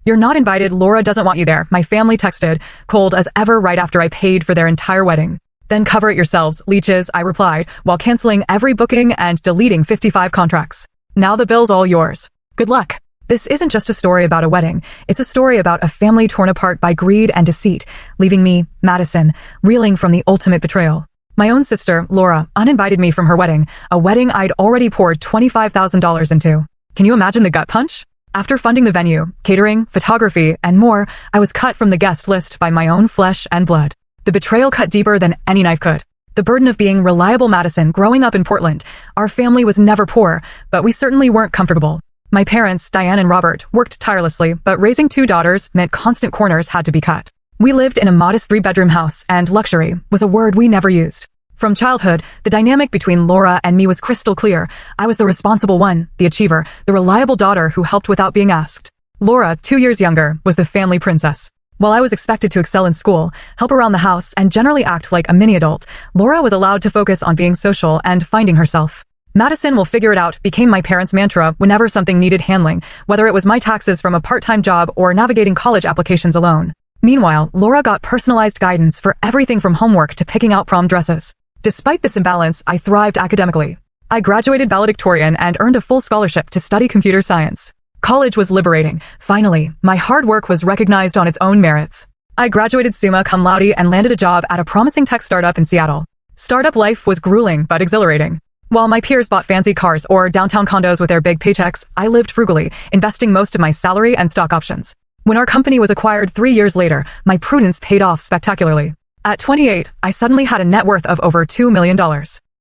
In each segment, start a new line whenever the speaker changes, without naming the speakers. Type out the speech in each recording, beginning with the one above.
"You're not invited, Laura doesn't want you there," my family texted, cold as ever right after I paid for their entire wedding. "Then cover it yourselves, leeches," I replied, while canceling every booking and deleting 55 contracts. "Now the bill's all yours. Good luck." This isn't just a story about a wedding, it's a story about a family torn apart by greed and deceit, leaving me, Madison, reeling from the ultimate betrayal. My own sister, Laura, uninvited me from her wedding, a wedding I'd already poured $25,000 into. Can you imagine the gut punch? After funding the venue, catering, photography, and more, I was cut from the guest list by my own flesh and blood. The betrayal cut deeper than any knife could. The burden of being reliable Madison growing up in Portland. Our family was never poor, but we certainly weren't comfortable. My parents, Diane and Robert, worked tirelessly, but raising 2 daughters meant constant corners had to be cut. We lived in a modest 3-bedroom house, and luxury was a word we never used. From childhood, the dynamic between Laura and me was crystal clear. I was the responsible one, the achiever, the reliable daughter who helped without being asked. Laura, 2 years younger, was the family princess. While I was expected to excel in school, help around the house, and generally act like a mini-adult, Laura was allowed to focus on being social and finding herself. "Madison will figure it out" became my parents' mantra whenever something needed handling, whether it was my taxes from a part-time job or navigating college applications alone. Meanwhile, Laura got personalized guidance for everything from homework to picking out prom dresses. Despite this imbalance, I thrived academically. I graduated valedictorian and earned a full scholarship to study computer science. College was liberating. Finally, my hard work was recognized on its own merits. I graduated summa cum laude and landed a job at a promising tech startup in Seattle. Startup life was grueling but exhilarating. While my peers bought fancy cars or downtown condos with their big paychecks, I lived frugally, investing most of my salary and stock options. When our company was acquired 3 years later, my prudence paid off spectacularly. At 28, I suddenly had a net worth of over $2 million.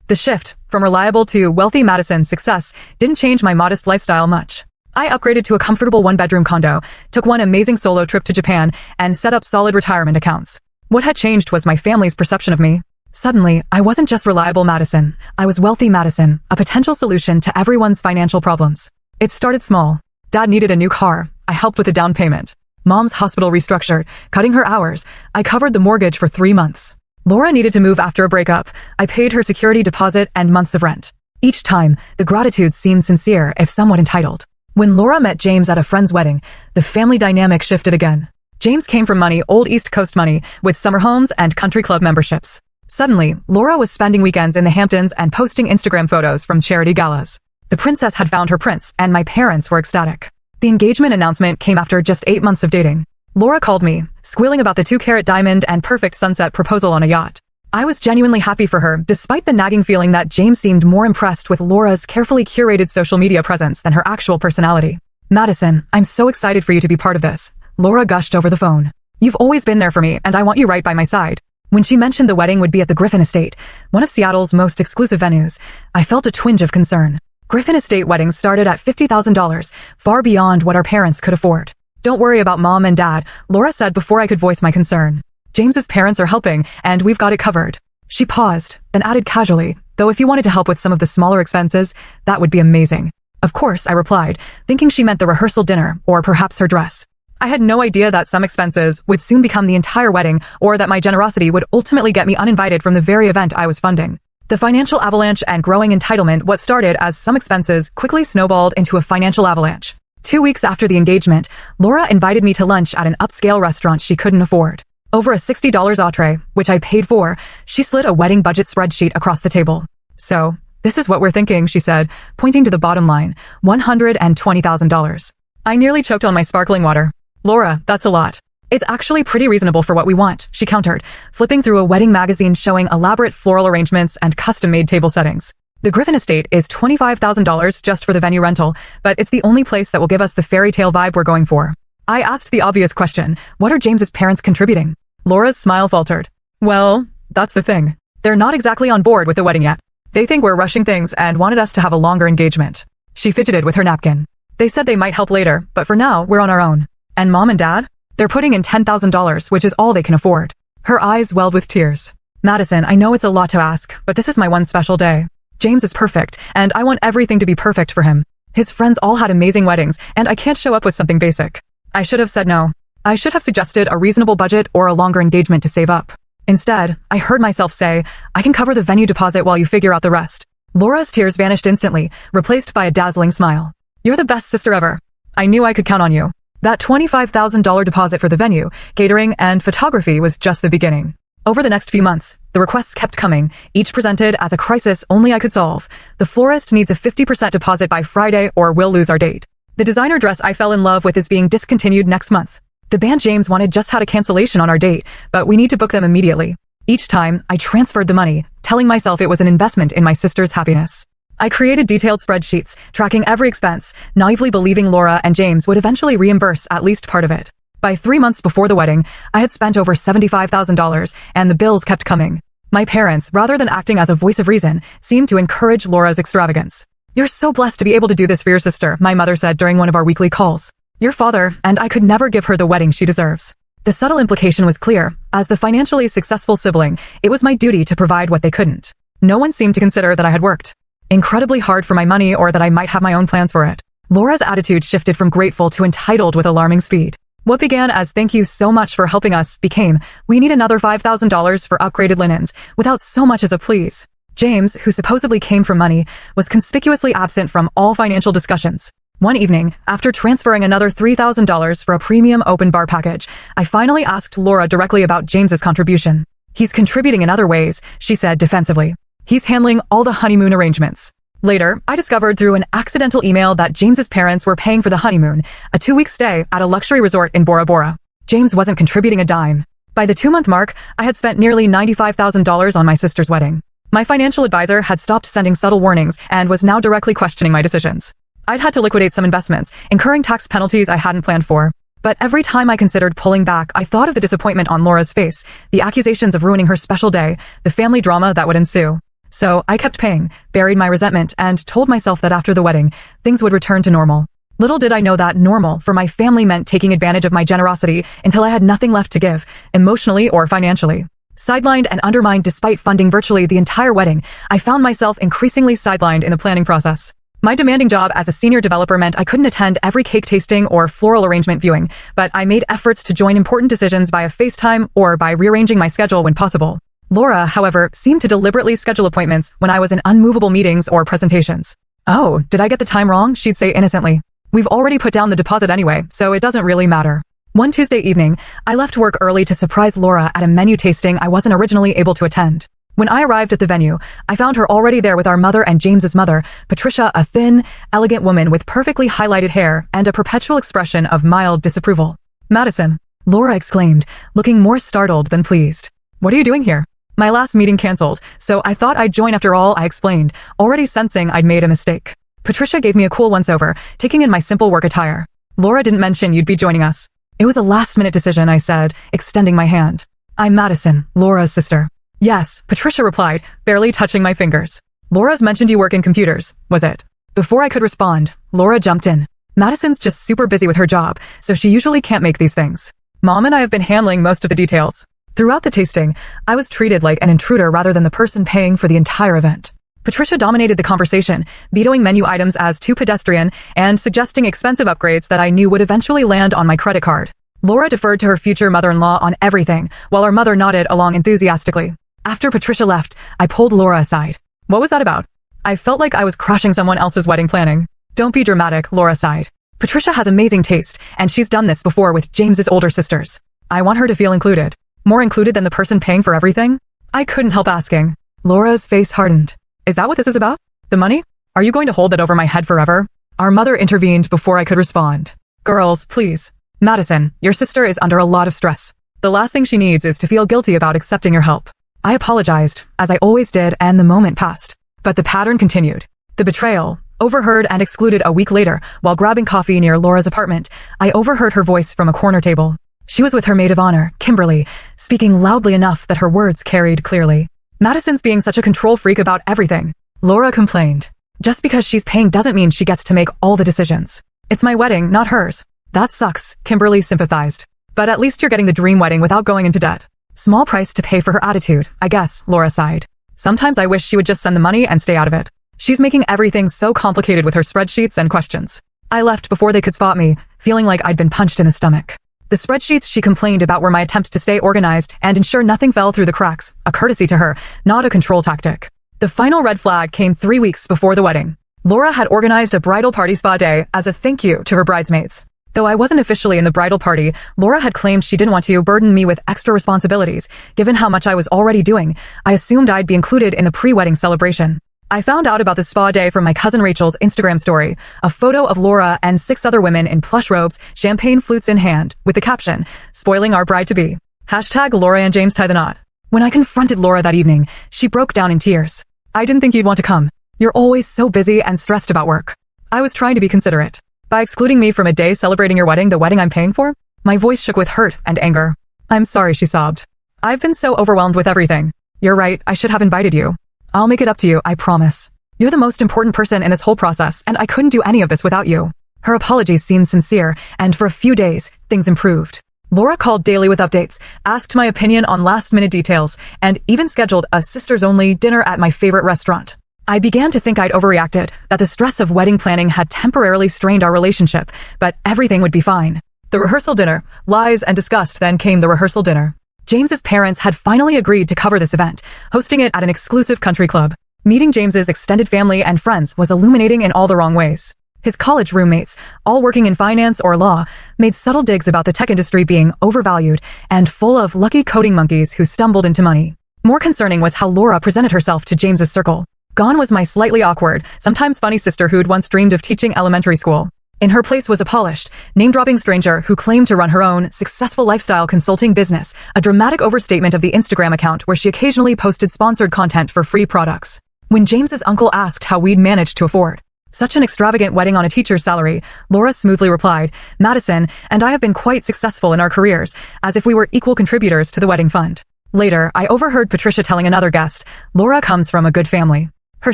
The shift from reliable to wealthy Madison's success didn't change my modest lifestyle much. I upgraded to a comfortable 1-bedroom condo, took one amazing solo trip to Japan, and set up solid retirement accounts. What had changed was my family's perception of me. Suddenly, I wasn't just reliable Madison. I was wealthy Madison, a potential solution to everyone's financial problems. It started small. Dad needed a new car. I helped with the down payment. Mom's hospital restructured, cutting her hours. I covered the mortgage for 3 months. Laura needed to move after a breakup. I paid her security deposit and months of rent. Each time, the gratitude seemed sincere, if somewhat entitled. When Laura met James at a friend's wedding, the family dynamic shifted again. James came from money, old East Coast money, with summer homes and country club memberships. Suddenly, Laura was spending weekends in the Hamptons and posting Instagram photos from charity galas. The princess had found her prince, and my parents were ecstatic. The engagement announcement came after just 8 months of dating. Laura called me, squealing about the 2-carat diamond and perfect sunset proposal on a yacht. I was genuinely happy for her, despite the nagging feeling that James seemed more impressed with Laura's carefully curated social media presence than her actual personality. "Madison, I'm so excited for you to be part of this," Laura gushed over the phone. "You've always been there for me, and I want you right by my side." When she mentioned the wedding would be at the Griffin Estate, one of Seattle's most exclusive venues, I felt a twinge of concern. Griffin Estate weddings started at $50,000, far beyond what our parents could afford. "Don't worry about Mom and Dad," Laura said before I could voice my concern. "James's parents are helping, and we've got it covered." She paused, then added casually, "Though if you wanted to help with some of the smaller expenses, that would be amazing." "Of course," I replied, thinking she meant the rehearsal dinner, or perhaps her dress. I had no idea that some expenses would soon become the entire wedding, or that my generosity would ultimately get me uninvited from the very event I was funding. The financial avalanche and growing entitlement, what started as some expenses, quickly snowballed into a financial avalanche. 2 weeks after the engagement, Laura invited me to lunch at an upscale restaurant she couldn't afford. Over a $60 entree, which I paid for, she slid a wedding budget spreadsheet across the table. "So, this is what we're thinking," she said, pointing to the bottom line, $120,000. I nearly choked on my sparkling water. "Laura, that's a lot." "It's actually pretty reasonable for what we want," she countered, flipping through a wedding magazine showing elaborate floral arrangements and custom-made table settings. "The Griffin Estate is $25,000 just for the venue rental, but it's the only place that will give us the fairy tale vibe we're going for." I asked the obvious question, what are James's parents contributing? Laura's smile faltered. "Well, that's the thing. They're not exactly on board with the wedding yet. They think we're rushing things and wanted us to have a longer engagement." She fidgeted with her napkin. "They said they might help later, but for now, we're on our own." "And Mom and Dad? They're putting in $10,000, which is all they can afford." Her eyes welled with tears. "Madison, I know it's a lot to ask, but this is my one special day. James is perfect, and I want everything to be perfect for him. His friends all had amazing weddings, and I can't show up with something basic." I should have said no. I should have suggested a reasonable budget or a longer engagement to save up. Instead, I heard myself say, "I can cover the venue deposit while you figure out the rest." Laura's tears vanished instantly, replaced by a dazzling smile. "You're the best sister ever. I knew I could count on you." That $25,000 deposit for the venue, catering, and photography was just the beginning. Over the next few months, the requests kept coming, each presented as a crisis only I could solve. The florist needs a 50% deposit by Friday or we'll lose our date. The designer dress I fell in love with is being discontinued next month. The band James wanted just had a cancellation on our date, but we need to book them immediately. Each time, I transferred the money, telling myself it was an investment in my sister's happiness. I created detailed spreadsheets, tracking every expense, naively believing Laura and James would eventually reimburse at least part of it. By 3 months before the wedding, I had spent over $75,000, and the bills kept coming. My parents, rather than acting as a voice of reason, seemed to encourage Laura's extravagance. "You're so blessed to be able to do this for your sister," my mother said during one of our weekly calls. "Your father and I could never give her the wedding she deserves." The subtle implication was clear. As the financially successful sibling, it was my duty to provide what they couldn't. No one seemed to consider that I had worked incredibly hard for my money or that I might have my own plans for it. Laura's attitude shifted from grateful to entitled with alarming speed. What began as "thank you so much for helping us" became "we need another $5,000 for upgraded linens," without so much as a please. James, who supposedly came from money, was conspicuously absent from all financial discussions. One evening, after transferring another $3,000 for a premium open bar package, I finally asked Laura directly about James's contribution. "He's contributing in other ways," she said defensively. "He's handling all the honeymoon arrangements." Later, I discovered through an accidental email that James's parents were paying for the honeymoon, a 2-week stay at a luxury resort in Bora Bora. James wasn't contributing a dime. By the 2-month mark, I had spent nearly $95,000 on my sister's wedding. My financial advisor had stopped sending subtle warnings and was now directly questioning my decisions. I'd had to liquidate some investments, incurring tax penalties I hadn't planned for. But every time I considered pulling back, I thought of the disappointment on Laura's face, the accusations of ruining her special day, the family drama that would ensue. So I kept paying, buried my resentment, and told myself that after the wedding, things would return to normal. Little did I know that normal for my family meant taking advantage of my generosity until I had nothing left to give, emotionally or financially. Sidelined and undermined despite funding virtually the entire wedding, I found myself increasingly sidelined in the planning process. My demanding job as a senior developer meant I couldn't attend every cake tasting or floral arrangement viewing, but I made efforts to join important decisions via FaceTime or by rearranging my schedule when possible. Laura, however, seemed to deliberately schedule appointments when I was in unmovable meetings or presentations. "Oh, did I get the time wrong?" she'd say innocently. "We've already put down the deposit anyway, so it doesn't really matter." One Tuesday evening, I left work early to surprise Laura at a menu tasting I wasn't originally able to attend. When I arrived at the venue, I found her already there with our mother and James's mother, Patricia, a thin, elegant woman with perfectly highlighted hair and a perpetual expression of mild disapproval. "Madison," Laura exclaimed, looking more startled than pleased. "What are you doing here?" "My last meeting canceled, so I thought I'd join after all," I explained, already sensing I'd made a mistake. Patricia gave me a cool once-over, taking in my simple work attire. "Laura didn't mention you'd be joining us." "It was a last-minute decision," I said, extending my hand. "I'm Madison, Laura's sister." "Yes," Patricia replied, barely touching my fingers. "Laura's mentioned you work in computers, was it?" Before I could respond, Laura jumped in. "Madison's just super busy with her job, so she usually can't make these things. Mom and I have been handling most of the details." Throughout the tasting, I was treated like an intruder rather than the person paying for the entire event. Patricia dominated the conversation, vetoing menu items as too pedestrian and suggesting expensive upgrades that I knew would eventually land on my credit card. Laura deferred to her future mother-in-law on everything, while our mother nodded along enthusiastically. After Patricia left, I pulled Laura aside. "What was that about?" I felt like I was crashing someone else's wedding planning. "Don't be dramatic," Laura sighed. "Patricia has amazing taste, and she's done this before with James's older sisters. I want her to feel included. More included than the person paying for everything?" I couldn't help asking. Laura's face hardened. "Is that what this is about? The money? Are you going to hold that over my head forever?" Our mother intervened before I could respond. "Girls, please. Madison, your sister is under a lot of stress. The last thing she needs is to feel guilty about accepting your help." I apologized, as I always did, and the moment passed. But the pattern continued. The betrayal, overheard and excluded a week later, while grabbing coffee near Laura's apartment, I overheard her voice from a corner table. She was with her maid of honor, Kimberly, speaking loudly enough that her words carried clearly. "Madison's being such a control freak about everything," Laura complained. "Just because she's paying doesn't mean she gets to make all the decisions. It's my wedding, not hers." "That sucks," Kimberly sympathized. "But at least you're getting the dream wedding without going into debt." "Small price to pay for her attitude, I guess," Laura sighed. "Sometimes I wish she would just send the money and stay out of it. She's making everything so complicated with her spreadsheets and questions." I left before they could spot me, feeling like I'd been punched in the stomach. The spreadsheets she complained about were my attempt to stay organized and ensure nothing fell through the cracks, a courtesy to her, not a control tactic. The final red flag came 3 weeks before the wedding. Laura had organized a bridal party spa day as a thank you to her bridesmaids. Though I wasn't officially in the bridal party, Laura had claimed she didn't want to burden me with extra responsibilities. Given how much I was already doing, I assumed I'd be included in the pre-wedding celebration. I found out about the spa day from my cousin Rachel's Instagram story, a photo of Laura and 6 other women in plush robes, champagne flutes in hand, with the caption, "Spoiling our bride-to-be." Hashtag Laura and James tie the knot. When I confronted Laura that evening, she broke down in tears. "I didn't think you'd want to come. You're always so busy and stressed about work." I was trying to be considerate. By excluding me from a day celebrating your wedding, the wedding I'm paying for? My voice shook with hurt and anger. "I'm sorry," she sobbed. "I've been so overwhelmed with everything. You're right, I should have invited you. I'll make it up to you, I promise. You're the most important person in this whole process, and I couldn't do any of this without you." Her apologies seemed sincere, and for a few days, things improved. Laura called daily with updates, asked my opinion on last-minute details, and even scheduled a sisters-only dinner at my favorite restaurant. I began to think I'd overreacted, that the stress of wedding planning had temporarily strained our relationship, but everything would be fine. The rehearsal dinner, lies and disgust, then came the rehearsal dinner. James's parents had finally agreed to cover this event, hosting it at an exclusive country club. Meeting James's extended family and friends was illuminating in all the wrong ways. His college roommates, all working in finance or law, made subtle digs about the tech industry being overvalued and full of lucky coding monkeys who stumbled into money. More concerning was how Laura presented herself to James's circle. Gone was my slightly awkward, sometimes funny sister who'd once dreamed of teaching elementary school. In her place was a polished, name-dropping stranger who claimed to run her own successful lifestyle consulting business, a dramatic overstatement of the Instagram account where she occasionally posted sponsored content for free products. When James's uncle asked how we'd managed to afford such an extravagant wedding on a teacher's salary, Laura smoothly replied, "Madison and I have been quite successful in our careers, as if we were equal contributors to the wedding fund." Later, I overheard Patricia telling another guest, "Laura comes from a good family. Her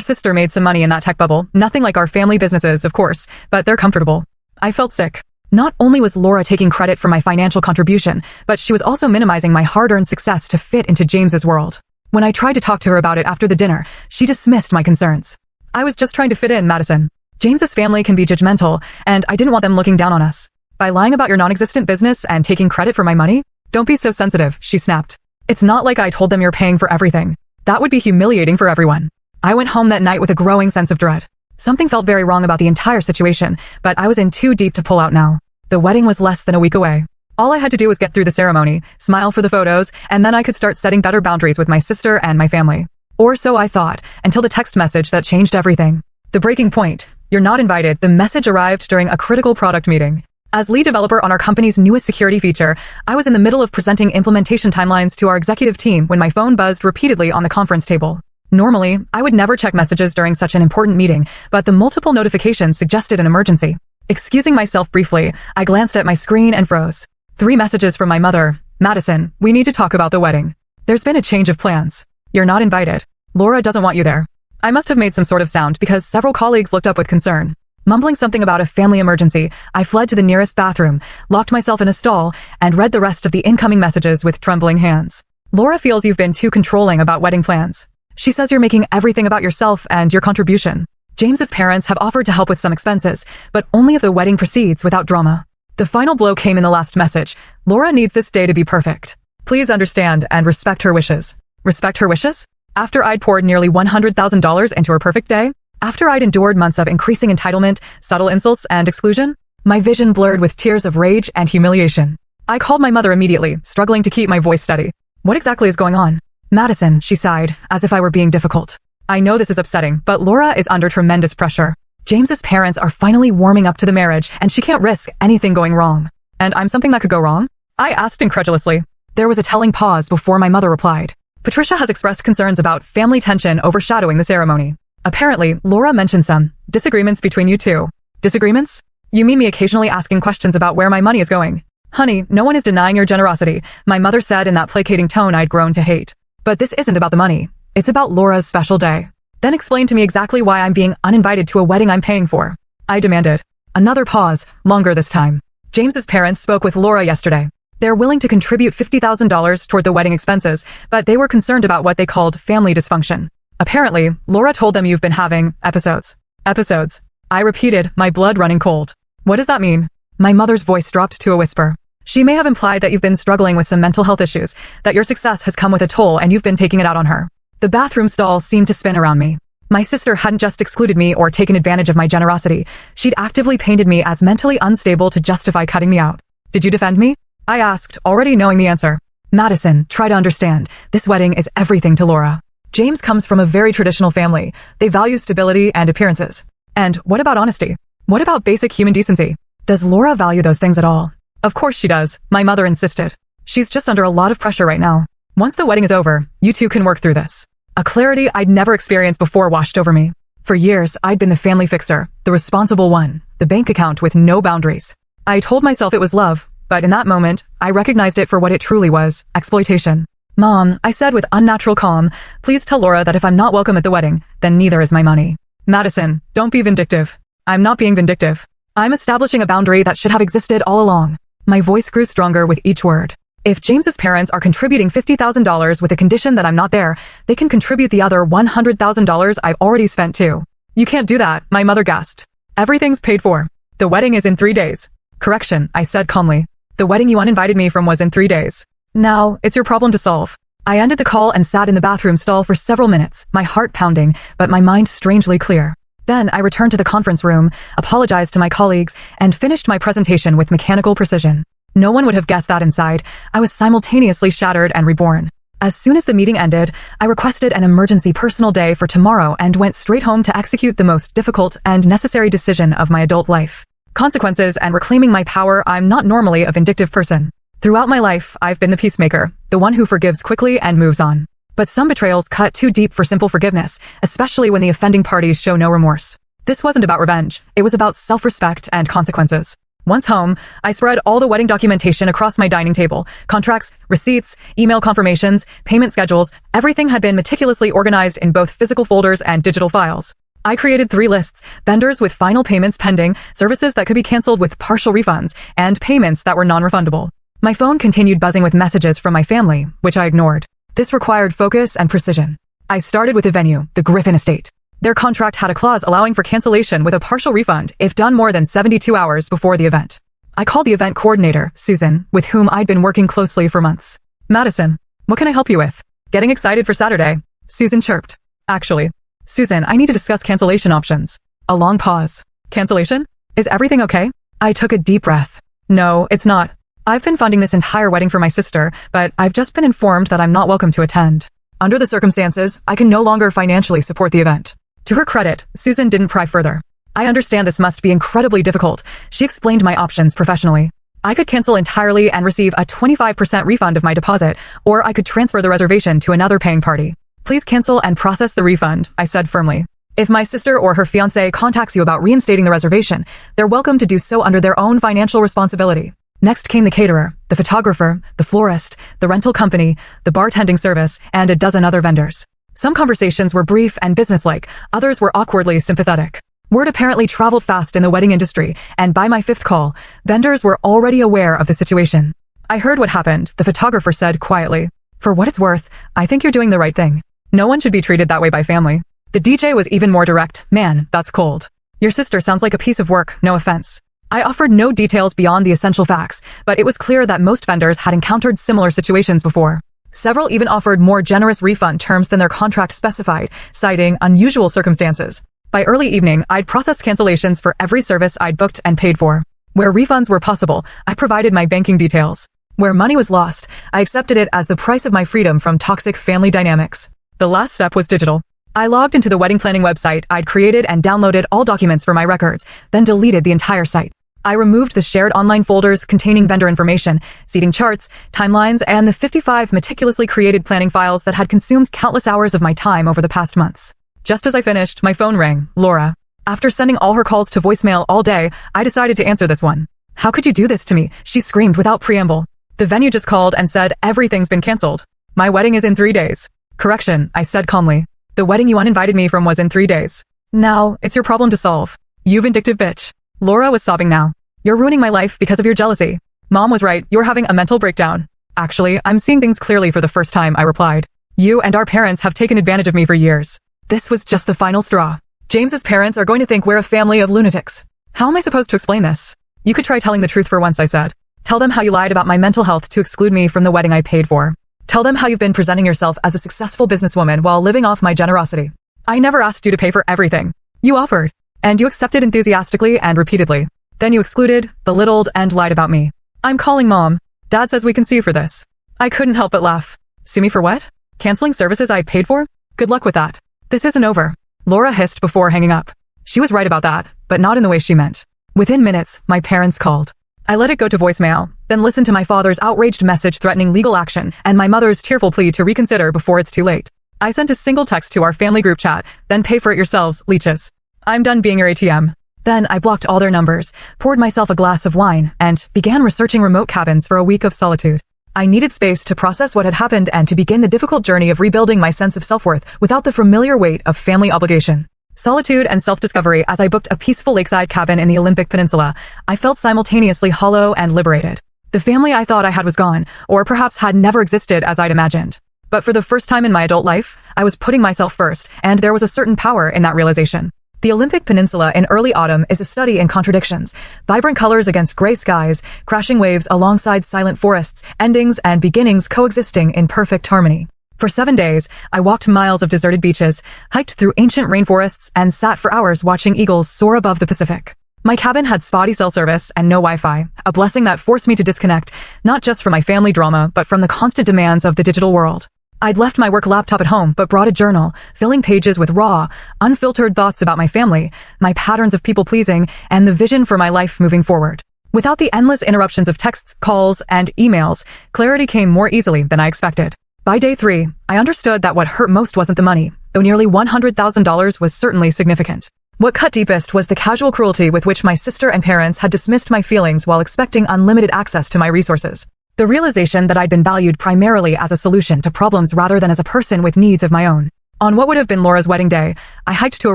sister made some money in that tech bubble, nothing like our family businesses, of course, but they're comfortable." I felt sick. Not only was Laura taking credit for my financial contribution, but she was also minimizing my hard-earned success to fit into James's world. When I tried to talk to her about it after the dinner, she dismissed my concerns. "I was just trying to fit in, Madison. James's family can be judgmental, and I didn't want them looking down on us. By lying about your non-existent business and taking credit for my money? Don't be so sensitive," she snapped. "It's not like I told them you're paying for everything. That would be humiliating for everyone." I went home that night with a growing sense of dread. Something felt very wrong about the entire situation, but I was in too deep to pull out now. The wedding was less than a week away. All I had to do was get through the ceremony, smile for the photos, and then I could start setting better boundaries with my sister and my family. Or so I thought, until the text message that changed everything. The breaking point. "You're not invited." The message arrived during a critical product meeting. As lead developer on our company's newest security feature, I was in the middle of presenting implementation timelines to our executive team when my phone buzzed repeatedly on the conference table. Normally, I would never check messages during such an important meeting, but the multiple notifications suggested an emergency. Excusing myself briefly, I glanced at my screen and froze. 3 messages from my mother. "Madison, we need to talk about the wedding. There's been a change of plans. You're not invited. Laura doesn't want you there." I must have made some sort of sound because several colleagues looked up with concern. Mumbling something about a family emergency, I fled to the nearest bathroom, locked myself in a stall, and read the rest of the incoming messages with trembling hands. "Laura feels you've been too controlling about wedding plans. She says you're making everything about yourself and your contribution. James's parents have offered to help with some expenses, but only if the wedding proceeds without drama." The final blow came in the last message. "Laura needs this day to be perfect. Please understand and respect her wishes." Respect her wishes? After I'd poured nearly $100,000 into her perfect day? After I'd endured months of increasing entitlement, subtle insults, and exclusion? My vision blurred with tears of rage and humiliation. I called my mother immediately, struggling to keep my voice steady. "What exactly is going on?" "Madison," she sighed, as if I were being difficult. "I know this is upsetting, but Laura is under tremendous pressure. James's parents are finally warming up to the marriage, and she can't risk anything going wrong." "And I'm something that could go wrong?" I asked incredulously. There was a telling pause before my mother replied. "Patricia has expressed concerns about family tension overshadowing the ceremony. Apparently, Laura mentioned some disagreements between you two." "Disagreements? You mean me occasionally asking questions about where my money is going?" "Honey, no one is denying your generosity," my mother said in that placating tone I'd grown to hate. "But this isn't about the money. It's about Laura's special day. Then explain to me exactly why I'm being uninvited to a wedding I'm paying for," I demanded. Another pause, longer this time. "James's parents spoke with Laura yesterday. They're willing to contribute $50,000 toward the wedding expenses, but they were concerned about what they called family dysfunction. Apparently, Laura told them you've been having episodes." "Episodes?" I repeated, my blood running cold. "What does that mean?" My mother's voice dropped to a whisper. "She may have implied that you've been struggling with some mental health issues, that your success has come with a toll and you've been taking it out on her." The bathroom stall seemed to spin around me. My sister hadn't just excluded me or taken advantage of my generosity. She'd actively painted me as mentally unstable to justify cutting me out. Did you defend me? I asked, already knowing the answer. Madison, try to understand. This wedding is everything to Laura. James comes from a very traditional family. They value stability and appearances. And what about honesty? What about basic human decency? Does Laura value those things at all? Of course she does. My mother insisted. She's just under a lot of pressure right now. Once the wedding is over, you two can work through this. A clarity I'd never experienced before washed over me. For years, I'd been the family fixer, the responsible one, the bank account with no boundaries. I told myself it was love, but in that moment, I recognized it for what it truly was, exploitation. Mom, I said with unnatural calm, please tell Laura that if I'm not welcome at the wedding, then neither is my money. Madison, don't be vindictive. I'm not being vindictive. I'm establishing a boundary that should have existed all along. My voice grew stronger with each word. If James's parents are contributing $50,000 with a condition that I'm not there, they can contribute the other $100,000 I've already spent too. You can't do that, my mother gasped. Everything's paid for. The wedding is in 3 days. Correction, I said calmly. The wedding you uninvited me from was in 3 days. Now, it's your problem to solve. I ended the call and sat in the bathroom stall for several minutes, my heart pounding, but my mind strangely clear. Then I returned to the conference room, apologized to my colleagues, and finished my presentation with mechanical precision. No one would have guessed that inside. I was simultaneously shattered and reborn. As soon as the meeting ended, I requested an emergency personal day for tomorrow and went straight home to execute the most difficult and necessary decision of my adult life. Consequences and reclaiming my power. I'm not normally a vindictive person. Throughout my life, I've been the peacemaker, the one who forgives quickly and moves on. But some betrayals cut too deep for simple forgiveness, especially when the offending parties show no remorse. This wasn't about revenge. It was about self-respect and consequences. Once home, I spread all the wedding documentation across my dining table. Contracts, receipts, email confirmations, payment schedules, everything had been meticulously organized in both physical folders and digital files. I created 3 lists: vendors with final payments pending, services that could be canceled with partial refunds, and payments that were non-refundable. My phone continued buzzing with messages from my family, which I ignored. This required focus and precision. I started with the venue, the Griffin Estate. Their contract had a clause allowing for cancellation with a partial refund if done more than 72 hours before the event. I called the event coordinator, Susan, with whom I'd been working closely for months. Madison, what can I help you with? Getting excited for Saturday? Susan chirped. Actually, Susan, I need to discuss cancellation options. A long pause. Cancellation? Is everything okay? I took a deep breath. No, it's not. I've been funding this entire wedding for my sister, but I've just been informed that I'm not welcome to attend. Under the circumstances, I can no longer financially support the event. To her credit, Susan didn't pry further. I understand this must be incredibly difficult. She explained my options professionally. I could cancel entirely and receive a 25% refund of my deposit, or I could transfer the reservation to another paying party. Please cancel and process the refund, I said firmly. If my sister or her fiancé contacts you about reinstating the reservation, they're welcome to do so under their own financial responsibility. Next came the caterer, the photographer, the florist, the rental company, the bartending service, and a dozen other vendors. Some conversations were brief and businesslike, others were awkwardly sympathetic. Word apparently traveled fast in the wedding industry, and by my 5th call, vendors were already aware of the situation. I heard what happened, the photographer said quietly. For what it's worth, I think you're doing the right thing. No one should be treated that way by family. The DJ was even more direct. Man, that's cold. Your sister sounds like a piece of work, no offense. I offered no details beyond the essential facts, but it was clear that most vendors had encountered similar situations before. Several even offered more generous refund terms than their contract specified, citing unusual circumstances. By early evening, I'd processed cancellations for every service I'd booked and paid for. Where refunds were possible, I provided my banking details. Where money was lost, I accepted it as the price of my freedom from toxic family dynamics. The last step was digital. I logged into the wedding planning website I'd created and downloaded all documents for my records, then deleted the entire site. I removed the shared online folders containing vendor information, seating charts, timelines, and the 55 meticulously created planning files that had consumed countless hours of my time over the past months. Just as I finished, my phone rang, Laura. After sending all her calls to voicemail all day, I decided to answer this one. How could you do this to me? She screamed without preamble. The venue just called and said everything's been canceled. My wedding is in 3 days. Correction, I said calmly. The wedding you uninvited me from was in 3 days. Now, it's your problem to solve. You vindictive bitch. Laura was sobbing now. You're ruining my life because of your jealousy. Mom was right, you're having a mental breakdown. Actually, I'm seeing things clearly for the first time, I replied. You and our parents have taken advantage of me for years. This was just the final straw. James's parents are going to think we're a family of lunatics. How am I supposed to explain this? You could try telling the truth for once, I said. Tell them how you lied about my mental health to exclude me from the wedding I paid for. Tell them how you've been presenting yourself as a successful businesswoman while living off my generosity. I never asked you to pay for everything. You offered. And you accepted enthusiastically and repeatedly. Then you excluded, belittled, and lied about me. I'm calling Mom. Dad says we can sue you for this. I couldn't help but laugh. Sue me for what? Canceling services I paid for? Good luck with that. This isn't over. Laura hissed before hanging up. She was right about that, but not in the way she meant. Within minutes, my parents called. I let it go to voicemail, then listened to my father's outraged message threatening legal action and my mother's tearful plea to reconsider before it's too late. I sent a single text to our family group chat, then pay for it yourselves, leeches. I'm done being your ATM. Then I blocked all their numbers, poured myself a glass of wine, and began researching remote cabins for a week of solitude. I needed space to process what had happened and to begin the difficult journey of rebuilding my sense of self-worth without the familiar weight of family obligation. Solitude and self-discovery. As I booked a peaceful lakeside cabin in the Olympic Peninsula, I felt simultaneously hollow and liberated. The family I thought I had was gone, or perhaps had never existed as I'd imagined. But for the first time in my adult life, I was putting myself first, and there was a certain power in that realization. The Olympic Peninsula in early autumn is a study in contradictions. Vibrant colors against gray skies, crashing waves alongside silent forests, endings and beginnings coexisting in perfect harmony. For 7 days, I walked miles of deserted beaches, hiked through ancient rainforests, and sat for hours watching eagles soar above the Pacific. My cabin had spotty cell service and no Wi-Fi, a blessing that forced me to disconnect, not just from my family drama, but from the constant demands of the digital world. I'd left my work laptop at home, but brought a journal, filling pages with raw, unfiltered thoughts about my family, my patterns of people-pleasing, and the vision for my life moving forward. Without the endless interruptions of texts, calls, and emails, clarity came more easily than I expected. By day 3, I understood that what hurt most wasn't the money, though nearly $100,000 was certainly significant. What cut deepest was the casual cruelty with which my sister and parents had dismissed my feelings while expecting unlimited access to my resources. The realization that I'd been valued primarily as a solution to problems rather than as a person with needs of my own. On what would have been Laura's wedding day, I hiked to a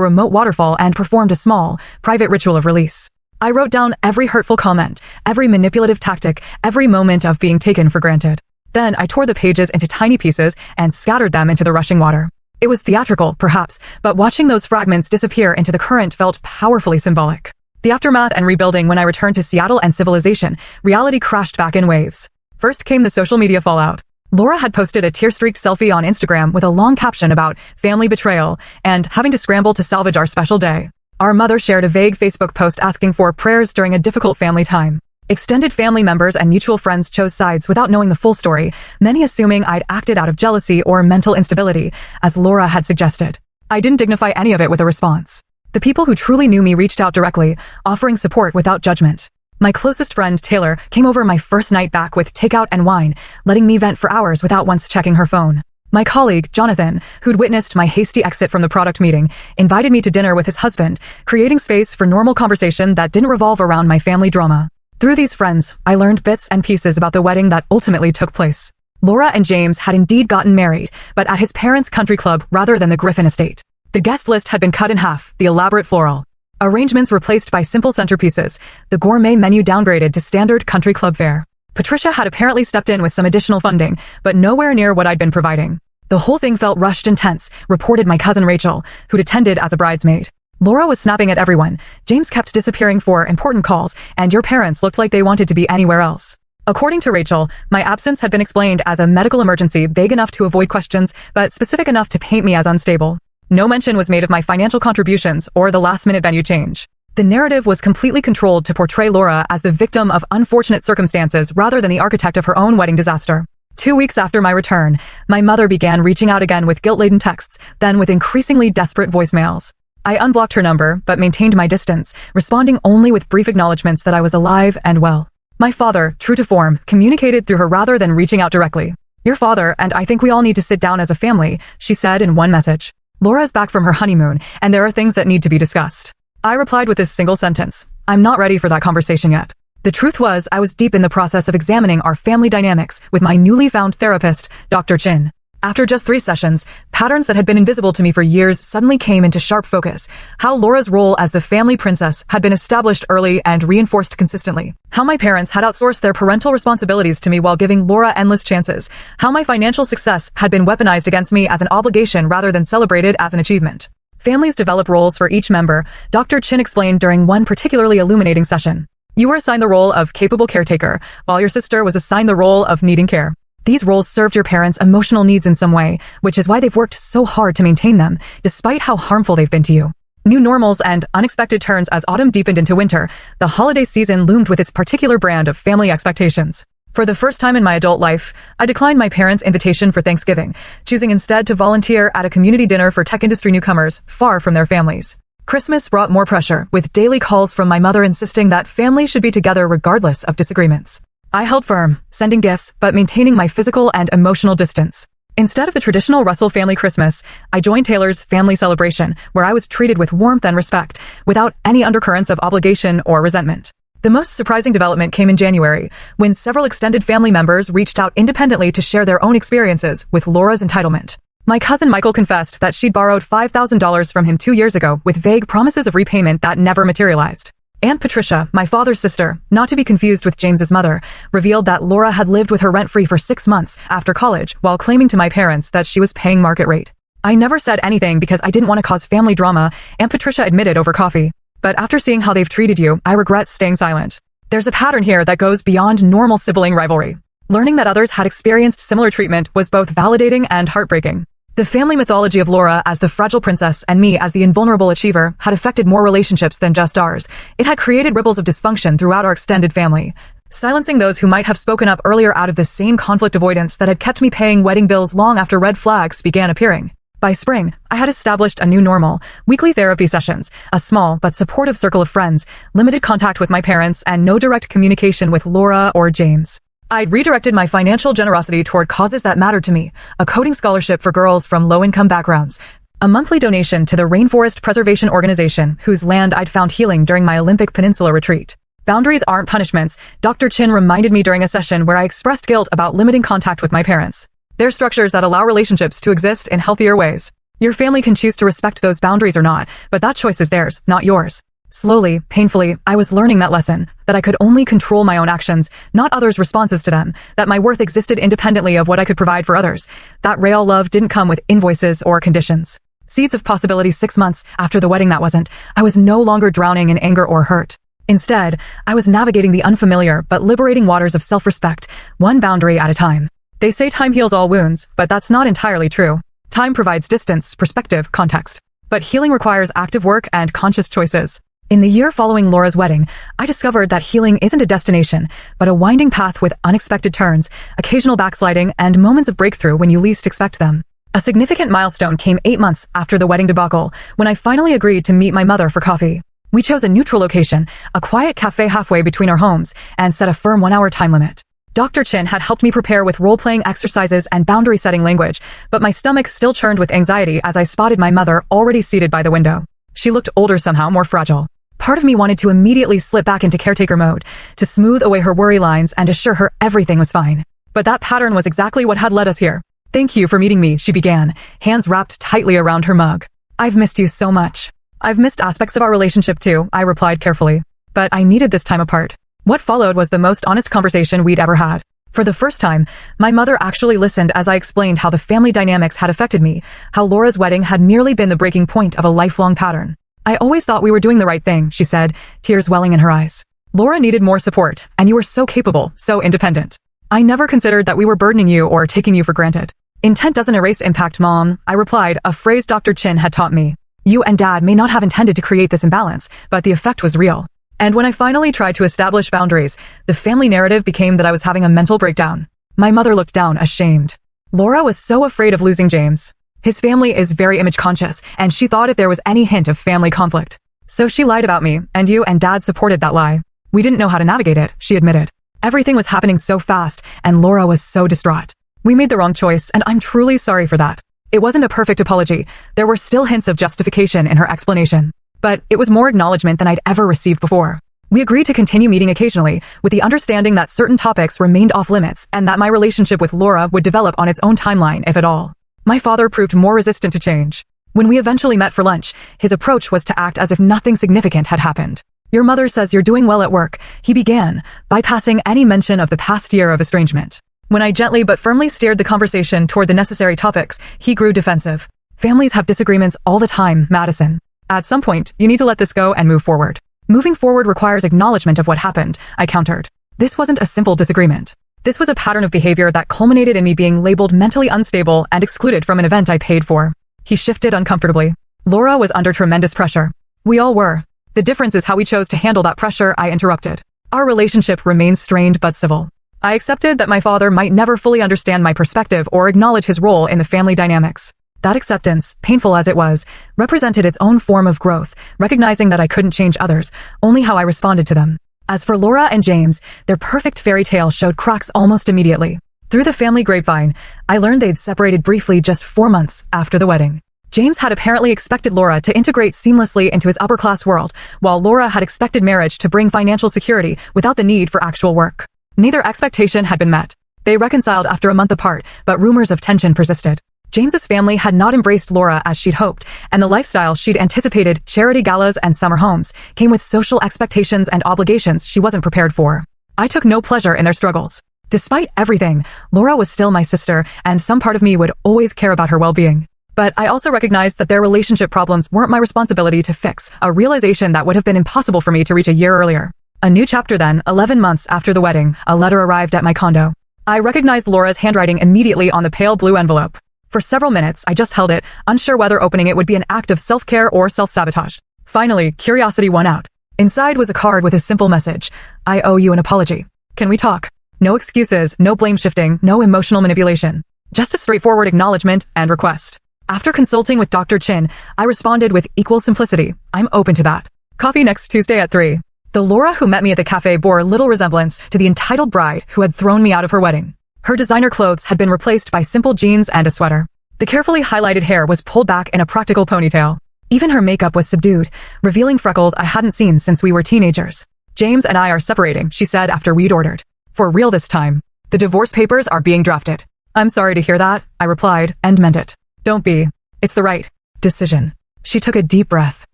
remote waterfall and performed a small, private ritual of release. I wrote down every hurtful comment, every manipulative tactic, every moment of being taken for granted. Then I tore the pages into tiny pieces and scattered them into the rushing water. It was theatrical, perhaps, but watching those fragments disappear into the current felt powerfully symbolic. The aftermath and rebuilding. When I returned to Seattle and civilization, reality crashed back in waves. First came the social media fallout. Laura had posted a tear-streaked selfie on Instagram with a long caption about family betrayal and having to scramble to salvage our special day. Our mother shared a vague Facebook post asking for prayers during a difficult family time. Extended family members and mutual friends chose sides without knowing the full story, many assuming I'd acted out of jealousy or mental instability, as Laura had suggested. I didn't dignify any of it with a response. The people who truly knew me reached out directly, offering support without judgment. My closest friend, Taylor, came over my first night back with takeout and wine, letting me vent for hours without once checking her phone. My colleague, Jonathan, who'd witnessed my hasty exit from the product meeting, invited me to dinner with his husband, creating space for normal conversation that didn't revolve around my family drama. Through these friends, I learned bits and pieces about the wedding that ultimately took place. Laura and James had indeed gotten married, but at his parents' country club rather than the Griffin estate. The guest list had been cut in half, the elaborate floral arrangements replaced by simple centerpieces, the gourmet menu downgraded to standard country club fare. Patricia had apparently stepped in with some additional funding, but nowhere near what I'd been providing. The whole thing felt rushed and tense, reported my cousin Rachel, who'd attended as a bridesmaid. Laura was snapping at everyone, James kept disappearing for important calls, and your parents looked like they wanted to be anywhere else. According to Rachel, my absence had been explained as a medical emergency vague enough to avoid questions, but specific enough to paint me as unstable. No mention was made of my financial contributions or the last-minute venue change. The narrative was completely controlled to portray Laura as the victim of unfortunate circumstances rather than the architect of her own wedding disaster. 2 weeks after my return, my mother began reaching out again with guilt-laden texts, then with increasingly desperate voicemails. I unblocked her number, but maintained my distance, responding only with brief acknowledgments that I was alive and well. My father, true to form, communicated through her rather than reaching out directly. Your father, and I think we all need to sit down as a family, she said in one message. Laura's back from her honeymoon, and there are things that need to be discussed. I replied with this single sentence. I'm not ready for that conversation yet. The truth was, I was deep in the process of examining our family dynamics with my newly found therapist, Dr. Chin. After just 3 sessions, patterns that had been invisible to me for years suddenly came into sharp focus. How Laura's role as the family princess had been established early and reinforced consistently. How my parents had outsourced their parental responsibilities to me while giving Laura endless chances. How my financial success had been weaponized against me as an obligation rather than celebrated as an achievement. Families develop roles for each member, Dr. Chin explained during one particularly illuminating session. You were assigned the role of capable caretaker, while your sister was assigned the role of needing care. These roles served your parents' emotional needs in some way, which is why they've worked so hard to maintain them, despite how harmful they've been to you. New normals and unexpected turns as autumn deepened into winter, the holiday season loomed with its particular brand of family expectations. For the first time in my adult life, I declined my parents' invitation for Thanksgiving, choosing instead to volunteer at a community dinner for tech industry newcomers far from their families. Christmas brought more pressure, with daily calls from my mother insisting that family should be together regardless of disagreements. I held firm, sending gifts, but maintaining my physical and emotional distance. Instead of the traditional Russell family Christmas, I joined Taylor's family celebration, where I was treated with warmth and respect, without any undercurrents of obligation or resentment. The most surprising development came in January, when several extended family members reached out independently to share their own experiences with Laura's entitlement. My cousin Michael confessed that she'd borrowed $5,000 from him 2 years ago with vague promises of repayment that never materialized. Aunt Patricia, my father's sister, not to be confused with James's mother, revealed that Laura had lived with her rent-free for 6 months after college while claiming to my parents that she was paying market rate. I never said anything because I didn't want to cause family drama, Aunt Patricia admitted over coffee. But after seeing how they've treated you, I regret staying silent. There's a pattern here that goes beyond normal sibling rivalry. Learning that others had experienced similar treatment was both validating and heartbreaking. The family mythology of Laura as the fragile princess and me as the invulnerable achiever had affected more relationships than just ours. It had created ripples of dysfunction throughout our extended family, silencing those who might have spoken up earlier out of the same conflict avoidance that had kept me paying wedding bills long after red flags began appearing. By spring, I had established a new normal: weekly therapy sessions, a small but supportive circle of friends, limited contact with my parents, and no direct communication with Laura or James. I'd redirected my financial generosity toward causes that mattered to me: a coding scholarship for girls from low-income backgrounds, a monthly donation to the Rainforest Preservation Organization, whose land I'd found healing during my Olympic Peninsula retreat. Boundaries aren't punishments, Dr. Chin reminded me during a session where I expressed guilt about limiting contact with my parents. They're structures that allow relationships to exist in healthier ways. Your family can choose to respect those boundaries or not, but that choice is theirs, not yours. Slowly, painfully, I was learning that lesson, that I could only control my own actions, not others' responses to them, that my worth existed independently of what I could provide for others, that real love didn't come with invoices or conditions. Seeds of possibility 6 months after the wedding that wasn't, I was no longer drowning in anger or hurt. Instead, I was navigating the unfamiliar but liberating waters of self-respect, one boundary at a time. They say time heals all wounds, but that's not entirely true. Time provides distance, perspective, context. But healing requires active work and conscious choices. In the year following Laura's wedding, I discovered that healing isn't a destination, but a winding path with unexpected turns, occasional backsliding, and moments of breakthrough when you least expect them. A significant milestone came 8 months after the wedding debacle, when I finally agreed to meet my mother for coffee. We chose a neutral location, a quiet cafe halfway between our homes, and set a firm 1-hour time limit. Dr. Chin had helped me prepare with role-playing exercises and boundary-setting language, but my stomach still churned with anxiety as I spotted my mother already seated by the window. She looked older somehow, more fragile. Part of me wanted to immediately slip back into caretaker mode, to smooth away her worry lines and assure her everything was fine. But that pattern was exactly what had led us here. "Thank you for meeting me," she began, hands wrapped tightly around her mug. "I've missed you so much." "I've missed aspects of our relationship too," I replied carefully. But I needed this time apart. What followed was the most honest conversation we'd ever had. For the first time, my mother actually listened as I explained how the family dynamics had affected me, how Laura's wedding had merely been the breaking point of a lifelong pattern. "I always thought we were doing the right thing," she said, tears welling in her eyes. "Laura needed more support, and you were so capable, so independent. I never considered that we were burdening you or taking you for granted." "Intent doesn't erase impact, Mom," I replied, a phrase Dr. Chin had taught me. "You and Dad may not have intended to create this imbalance, but the effect was real." And when I finally tried to establish boundaries, the family narrative became that I was having a mental breakdown. My mother looked down, ashamed. Laura was so afraid of losing James. His family is very image-conscious, and she thought if there was any hint of family conflict. So she lied about me, and you and Dad supported that lie. "We didn't know how to navigate it," she admitted. "Everything was happening so fast, and Laura was so distraught. We made the wrong choice, and I'm truly sorry for that." It wasn't a perfect apology. There were still hints of justification in her explanation. But it was more acknowledgement than I'd ever received before. We agreed to continue meeting occasionally, with the understanding that certain topics remained off-limits and that my relationship with Laura would develop on its own timeline, if at all. My father proved more resistant to change. When we eventually met for lunch, his approach was to act as if nothing significant had happened. "Your mother says you're doing well at work," he began, bypassing any mention of the past year of estrangement. When I gently but firmly steered the conversation toward the necessary topics, he grew defensive. "Families have disagreements all the time, Madison. At some point, you need to let this go and move forward." "Moving forward requires acknowledgement of what happened," I countered. "This wasn't a simple disagreement. This was a pattern of behavior that culminated in me being labeled mentally unstable and excluded from an event I paid for. He shifted uncomfortably. Laura was under tremendous pressure. We all were. The difference is how we chose to handle that pressure, I interrupted. Our relationship remains strained but civil. I accepted that my father might never fully understand my perspective or acknowledge his role in the family dynamics. That acceptance, painful as it was, represented its own form of growth, recognizing that I couldn't change others, only how I responded to them. As for Laura and James, their perfect fairy tale showed cracks almost immediately. Through the family grapevine, I learned they'd separated briefly just 4 months after the wedding. James had apparently expected Laura to integrate seamlessly into his upper-class world, while Laura had expected marriage to bring financial security without the need for actual work. Neither expectation had been met. They reconciled after a month apart, but rumors of tension persisted. James's family had not embraced Laura as she'd hoped, and the lifestyle she'd anticipated, charity galas and summer homes, came with social expectations and obligations she wasn't prepared for. I took no pleasure in their struggles. Despite everything, Laura was still my sister, and some part of me would always care about her well-being. But I also recognized that their relationship problems weren't my responsibility to fix, a realization that would have been impossible for me to reach a year earlier. A new chapter then, 11 months after the wedding, a letter arrived at my condo. I recognized Laura's handwriting immediately on the pale blue envelope. For several minutes, I just held it, unsure whether opening it would be an act of self-care or self-sabotage. Finally, curiosity won out. Inside was a card with a simple message. I owe you an apology. Can we talk? No excuses, no blame shifting, no emotional manipulation. Just a straightforward acknowledgement and request. After consulting with Dr. Chin, I responded with equal simplicity. I'm open to that. Coffee next Tuesday at 3. The Laura who met me at the cafe bore little resemblance to the entitled bride who had thrown me out of her wedding. Her designer clothes had been replaced by simple jeans and a sweater. The carefully highlighted hair was pulled back in a practical ponytail. Even her makeup was subdued, revealing freckles I hadn't seen since we were teenagers. James and I are separating, she said after we'd ordered. For real this time. The divorce papers are being drafted. I'm sorry to hear that, I replied, and meant it. Don't be. It's the right decision. She took a deep breath.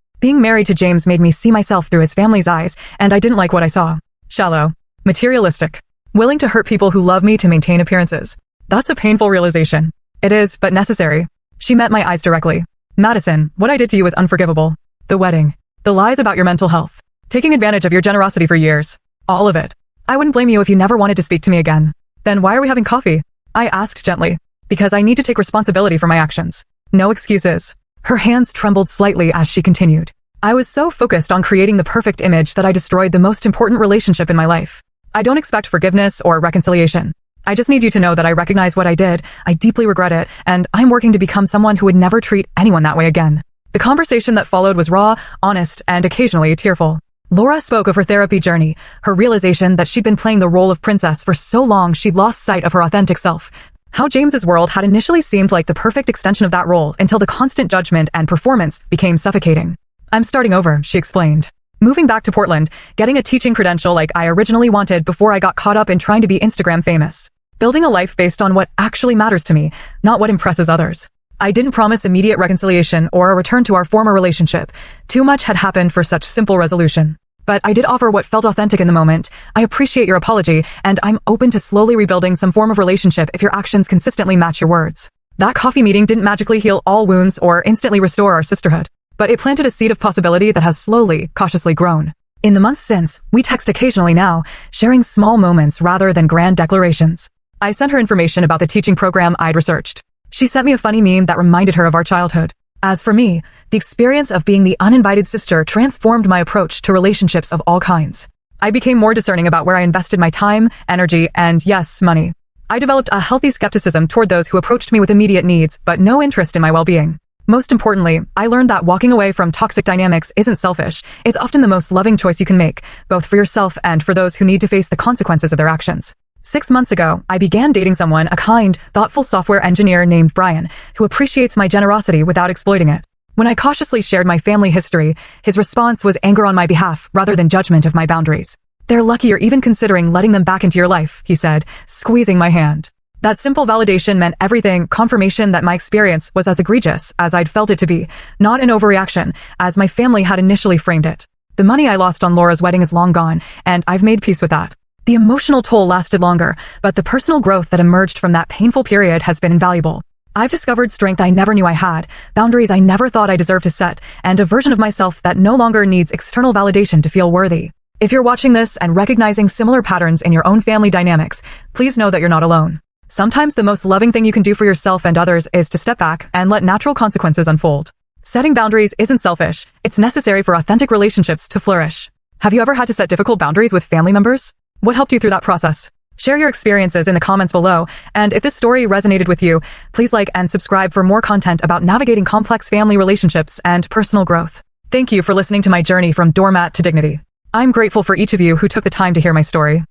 Being married to James made me see myself through his family's eyes, and I didn't like what I saw. Shallow. Materialistic. Willing to hurt people who love me to maintain appearances. That's a painful realization. It is, but necessary. She met my eyes directly. Madison, what I did to you is unforgivable. The wedding. The lies about your mental health. Taking advantage of your generosity for years. All of it. I wouldn't blame you if you never wanted to speak to me again. Then why are we having coffee? I asked gently. Because I need to take responsibility for my actions. No excuses. Her hands trembled slightly as she continued. I was so focused on creating the perfect image that I destroyed the most important relationship in my life. I don't expect forgiveness or reconciliation. I just need you to know that I recognize what I did, I deeply regret it, and I'm working to become someone who would never treat anyone that way again. The conversation that followed was raw, honest, and occasionally tearful. Laura spoke of her therapy journey, her realization that she'd been playing the role of princess for so long she'd lost sight of her authentic self. How James's world had initially seemed like the perfect extension of that role until the constant judgment and performance became suffocating. I'm starting over, she explained. Moving back to Portland, getting a teaching credential like I originally wanted before I got caught up in trying to be Instagram famous. Building a life based on what actually matters to me, not what impresses others. I didn't promise immediate reconciliation or a return to our former relationship. Too much had happened for such simple resolution. But I did offer what felt authentic in the moment. I appreciate your apology, and I'm open to slowly rebuilding some form of relationship if your actions consistently match your words. That coffee meeting didn't magically heal all wounds or instantly restore our sisterhood, but it planted a seed of possibility that has slowly, cautiously grown. In the months since, we text occasionally now, sharing small moments rather than grand declarations. I sent her information about the teaching program I'd researched. She sent me a funny meme that reminded her of our childhood. As for me, the experience of being the uninvited sister transformed my approach to relationships of all kinds. I became more discerning about where I invested my time, energy, and yes, money. I developed a healthy skepticism toward those who approached me with immediate needs, but no interest in my well-being. Most importantly, I learned that walking away from toxic dynamics isn't selfish. It's often the most loving choice you can make, both for yourself and for those who need to face the consequences of their actions. 6 months ago, I began dating someone, a kind, thoughtful software engineer named Brian, who appreciates my generosity without exploiting it. When I cautiously shared my family history, his response was anger on my behalf rather than judgment of my boundaries. They're lucky you're even considering letting them back into your life, he said, squeezing my hand. That simple validation meant everything, confirmation that my experience was as egregious as I'd felt it to be, not an overreaction, as my family had initially framed it. The money I lost on Laura's wedding is long gone, and I've made peace with that. The emotional toll lasted longer, but the personal growth that emerged from that painful period has been invaluable. I've discovered strength I never knew I had, boundaries I never thought I deserved to set, and a version of myself that no longer needs external validation to feel worthy. If you're watching this and recognizing similar patterns in your own family dynamics, please know that you're not alone. Sometimes the most loving thing you can do for yourself and others is to step back and let natural consequences unfold. Setting boundaries isn't selfish. It's necessary for authentic relationships to flourish. Have you ever had to set difficult boundaries with family members? What helped you through that process? Share your experiences in the comments below, and if this story resonated with you, please like and subscribe for more content about navigating complex family relationships and personal growth. Thank you for listening to my journey from doormat to dignity. I'm grateful for each of you who took the time to hear my story.